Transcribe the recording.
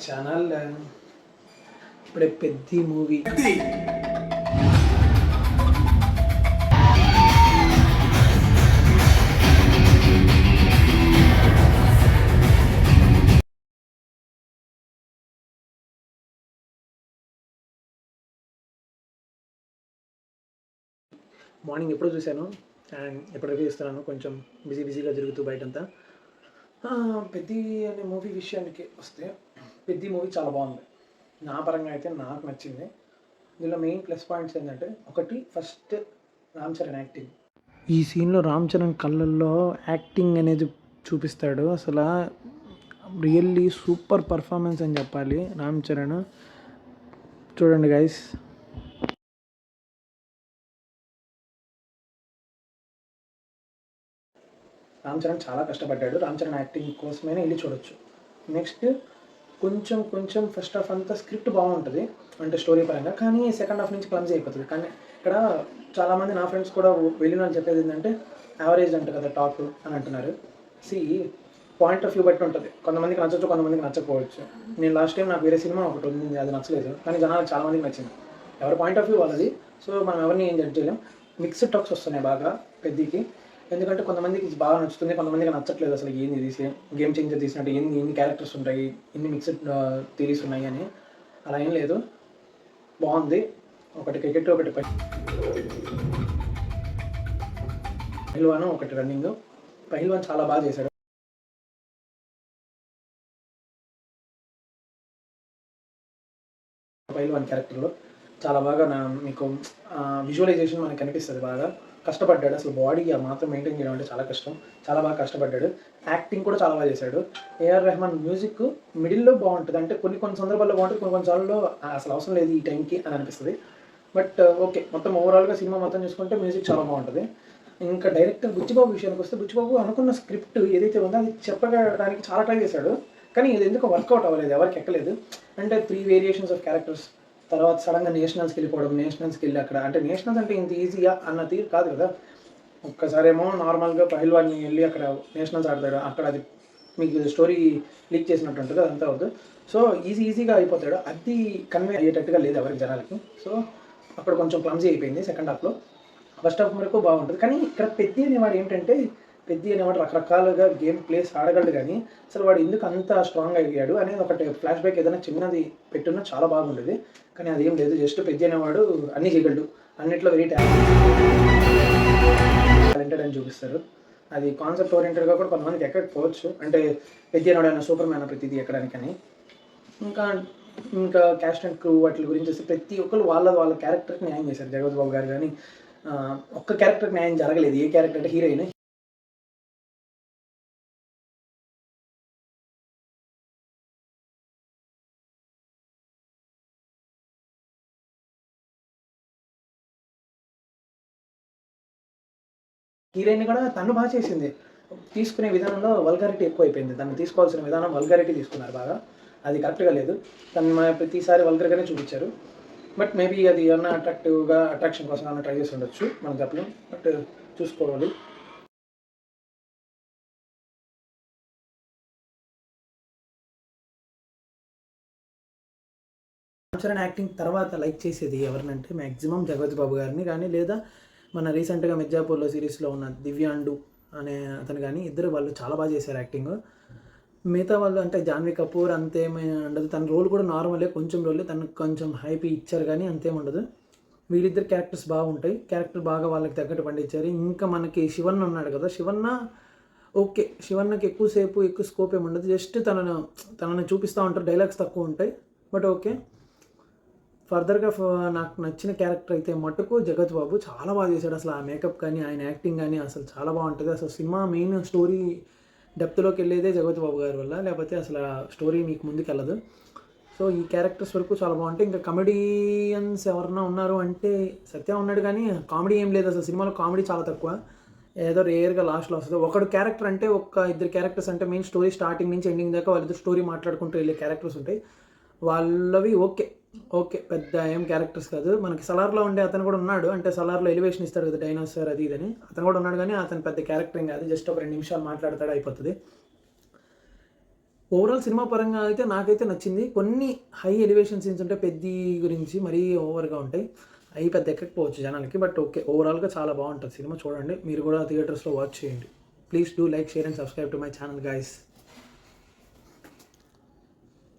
Channel ఇప్పుడే Peddi movie morning ఎప్పుడో చూశాను అండ్ ఎప్పుడు రివ్యూ ఇస్తున్నాను. కొంచెం బిజీగా జరుగుతూ బయటంతా. పెద్ది అనే మూవీ విషయానికి వస్తే పెద్ది మూవీ చాలా బాగుంది. నా పరంగా అయితే నాకు నచ్చింది. దీనిలో మెయిన్ ప్లస్ పాయింట్స్ ఏంటంటే, ఒకటి ఫస్ట్ రామ్ చరణ్ యాక్టింగ్. ఈ సీన్లో రామ్ చరణ్ కళ్ళల్లో యాక్టింగ్ అనేది చూపిస్తాడు. అసలు రియల్లీ సూపర్ పర్ఫార్మెన్స్ అని చెప్పాలి రామ్ చరణ్. చూడండి గైస్. రామ్ చరణ్ చాలా కష్టపడ్డాడు. రామ్ చరణ్ యాక్టింగ్ కోసమైనా వెళ్ళి చూడొచ్చు. నెక్స్ట్ కొంచెం ఫస్ట్ హాఫ్ అంతా స్క్రిప్ట్ బాగుంటుంది అంటే స్టోరీ పరంగా, కానీ సెకండ్ హాఫ్ నుంచి క్లమ్జీ అయిపోతుంది. కానీ ఇక్కడ చాలామంది నా ఫ్రెండ్స్ కూడా వెళ్ళిన వాళ్ళు చెప్పేది ఏంటంటే యావరేజ్ అంట కదా టాక్ అని అంటున్నారు. పాయింట్ ఆఫ్ వ్యూ బట్టి ఉంటుంది. కొంతమందికి నచ్చచ్చు, కొంతమందికి నచ్చకపోవచ్చు. నేను లాస్ట్ టైం నాకు వేరే సినిమా ఒకటి ఉంది, అది నచ్చలేదు, కానీ జనాలకు చాలామందికి నచ్చింది. ఎవరి పాయింట్ ఆఫ్ వ్యూ వాళ్ళది. సో మనం ఎవరిని ఏం జడ్జ్ చేయలేం. మిక్స్డ్ టాక్స్ వస్తున్నాయి బాగా పెద్దికి. ఎందుకంటే కొంతమందికి బాగా నచ్చుతుంది, కొంతమందికి నచ్చట్లేదు. అసలు ఏంది తీసి గేమ్ చేంజర్ తీసినట్టు ఎన్ని క్యారెక్టర్స్ ఉంటాయి, ఎన్ని మిక్స్డ్ థియరీస్ ఉన్నాయి అని. అలా ఏం లేదు, బాగుంది. ఒకటి క్రికెట్, ఒకటి పహిల్వాన్, ఒకటి రన్నింగ్. పహిల్వాన్ చాలా బాగా చేశాడు. పహిల్వాన్ క్యారెక్టర్లో చాలా బాగా మీకు విజువలైజేషన్ మనకు కనిపిస్తుంది. బాగా కష్టపడ్డాడు. అసలు బాడీ ఆ మాత్రం మెయింటైన్ చేయడం అంటే చాలా కష్టం. చాలా బాగా కష్టపడ్డాడు. యాక్టింగ్ కూడా చాలా బాగా చేశాడు. ఏఆర్ రెహమాన్ మ్యూజిక్ మిడిల్లో బాగుంటుంది. అంటే కొన్ని సందర్భాల్లో బాగుంటుంది, కొన్ని సార్లు అసలు అవసరం లేదు ఈ టైంకి అని అనిపిస్తుంది. బట్ ఓకే, మొత్తం ఓవరాల్గా సినిమా మొత్తం చూసుకుంటే మ్యూజిక్ చాలా బాగుంటుంది. ఇంకా డైరెక్టర్ బుచ్చిబాబు విషయానికి వస్తే, బుచ్చిబాబు అనుకున్న స్క్రిప్ట్ ఏదైతే ఉందో అది చెప్పడానికి చాలా ట్రై చేశాడు. కానీ ఇది ఎందుకు వర్కౌట్ అవ్వలేదు, ఎవరికి ఎక్కలేదు. అంటే 3 వేరియేషన్స్ ఆఫ్ క్యారెక్టర్స్. తర్వాత సడన్గా నేషనల్స్కి వెళ్ళిపోవడం, నేషనల్స్కి వెళ్ళి అక్కడ అంటే నేషనల్స్ అంటే ఇంత ఈజీగా అన్న తీరు కాదు కదా. ఒక్కసారేమో నార్మల్గా పహిల్వాన్ని వెళ్ళి అక్కడ నేషనల్స్ ఆడతాడు, అక్కడ అది మీకు స్టోరీ లీక్ చేసినట్టు ఉంటుంది, అదంతా అవుతుంది. సో ఈజీగా అయిపోతాడు. అది కన్వే అయ్యేటట్టుగా లేదు ఎవరికి జనాలకి. సో అక్కడ కొంచెం క్లమ్జీ అయిపోయింది సెకండ్ హాఫ్లో. ఫస్ట్ హాఫ్ వరకు బాగుంటుంది. కానీ ఇక్కడ పెద్ది అనేవాడు ఏంటంటే, పెద్ది అనేవాడు రకరకాలుగా గేమ్ ప్లేస్ ఆడగలడు, కానీ అసలు వాడు ఎందుకు అంత స్ట్రాంగ్ అయ్యాడు అనేది ఒకటి ఫ్లాష్ బ్యాక్ ఏదైనా చిన్నది పెట్టున్నా చాలా బాగుండేది. కానీ అదేం లేదు. జస్ట్ పెద్ది అనేవాడు అన్నీ చేయగలడు, అన్నిట్లో వెరీ టాలెంటెడ్ అని చూపిస్తారు. అది కాన్సెప్ట్ ఓరియంటెడ్గా కూడా కొంతమందికి ఎక్కకపోవచ్చు. అంటే పెద్ది అనేవాడు ఆయన సూపర్ మ్యాన్ ప్రతిదీ ఎక్కడానికని. ఇంకా క్యాస్ట్ అండ్ క్రూ వాటి గురించి వస్తే ప్రతి ఒక్కరు వాళ్ళ క్యారెక్టర్కి న్యాయం చేశారు. జగపతి బాబు గారు కానీ ఒక్క క్యారెక్టర్కి న్యాయం జరగలేదు. ఏ క్యారెక్టర్ అంటే హీరోయిన్ కూడా తను బాగా చేసింది. తీసుకునే విధానంలో వల్గారిటీ ఎక్కువ అయిపోయింది. తను తీసుకోవాల్సిన విధానం వల్గారిటీ తీసుకున్నారు బాగా. అది కరెక్ట్గా లేదు. తను ప్రతిసారి వల్గర్గానే చూపించారు. బట్ మేబీ అది ఏమన్నా అట్రాక్షన్ కోసం ఏమన్నా ట్రై చేసి ఉండొచ్చు, మనం చెప్పలేం. బట్ చూసుకోవాలి. రామ్ చరణ్ యాక్టింగ్ తర్వాత లైక్ చేసేది ఎవరినంటే మ్యాక్సిమం జగపతి బాబు గారిని కానీ, లేదా మన రీసెంట్గా మిర్జాపూర్లో సిరీస్లో ఉన్న దివ్యాండు అనే అతను కానీ, ఇద్దరు వాళ్ళు చాలా బాగా చేశారు యాక్టింగ్. మిగతా వాళ్ళు అంటే జాన్వీ కపూర్ అంతేమీ ఉండదు. తన రోల్ కూడా నార్మలే, కొంచెం రోలే. తనకు కొంచెం హైప్ ఇచ్చారు కానీ అంతేం ఉండదు. వీళ్ళిద్దరు క్యారెక్టర్స్ బాగుంటాయి. క్యారెక్టర్ బాగా వాళ్ళకి తగ్గట్టు పండించారు. ఇంకా మనకి శివన్న ఉన్నాడు కదా, ఓకే, శివన్నకి ఎక్కువ స్కోప్ ఏమి ఉండదు. జస్ట్ తనను చూపిస్తూ ఉంటారు, డైలాగ్స్ తక్కువ ఉంటాయి. But okay. ఫర్దర్గా నాకు నచ్చిన క్యారెక్టర్ అయితే మటుకు జగత్ బాబు చాలా బాగా చేశాడు. అసలు ఆ మేకప్ కానీ ఆయన యాక్టింగ్ కానీ అసలు చాలా బాగుంటుంది. అసలు సినిమా మెయిన్ స్టోరీ డెప్త్లోకి వెళ్ళేదే జగపతి బాబు గారి వల్ల, లేకపోతే అసలు స్టోరీ మీకు ముందుకు వెళ్ళదు. సో ఈ క్యారెక్టర్స్ వరకు చాలా బాగుంటాయి. ఇంకా కమెడియన్స్ ఎవరన్నా ఉన్నారు అంటే సత్య ఉన్నాడు, కానీ కామెడీ ఏం లేదు. అసలు సినిమాలో కామెడీ చాలా తక్కువ, ఏదో రేర్గా లాస్ట్లో వస్తుంది. ఒకడు క్యారెక్టర్ అంటే ఇద్దరు క్యారెక్టర్స్ అంటే మెయిన్ స్టోరీ స్టార్టింగ్ నుంచి ఎండింగ్ దాకా వాళ్ళిద్దరు స్టోరీ మాట్లాడుకుంటూ వెళ్ళే క్యారెక్టర్స్ ఉంటాయి. వాళ్ళవి ఓకే పెద్ద ఏం క్యారెక్టర్స్ కాదు. మనకి సలార్లో ఉండే అతను కూడా ఉన్నాడు, అంటే సలార్లో ఎలివేషన్ ఇస్తాడు కదా డైనోసార్ అది ఇదని, అతను కూడా ఉన్నాడు. కానీ అతను పెద్ద క్యారెక్టర్ ఏం కాదు, జస్ట్ ఒక 2 నిమిషాలు మాట్లాడతాడు, అయిపోతుంది. ఓవరాల్ సినిమా పరంగా అయితే నాకైతే నచ్చింది. కొన్ని హై ఎలివేషన్ సీన్స్ ఉంటాయి. పెద్ది గురించి మరీ ఓవర్‌గా ఉంటాయి. అయి పెద్ద ఎక్కకపోవచ్చు జనాలకి. But okay. ఓవరాల్‌గా చాలా బావుంటది సినిమా చూడండి. మీరు కూడా థియేటర్స్‌లో వాచ్ చేయండి. Please do like, share and subscribe to my channel guys.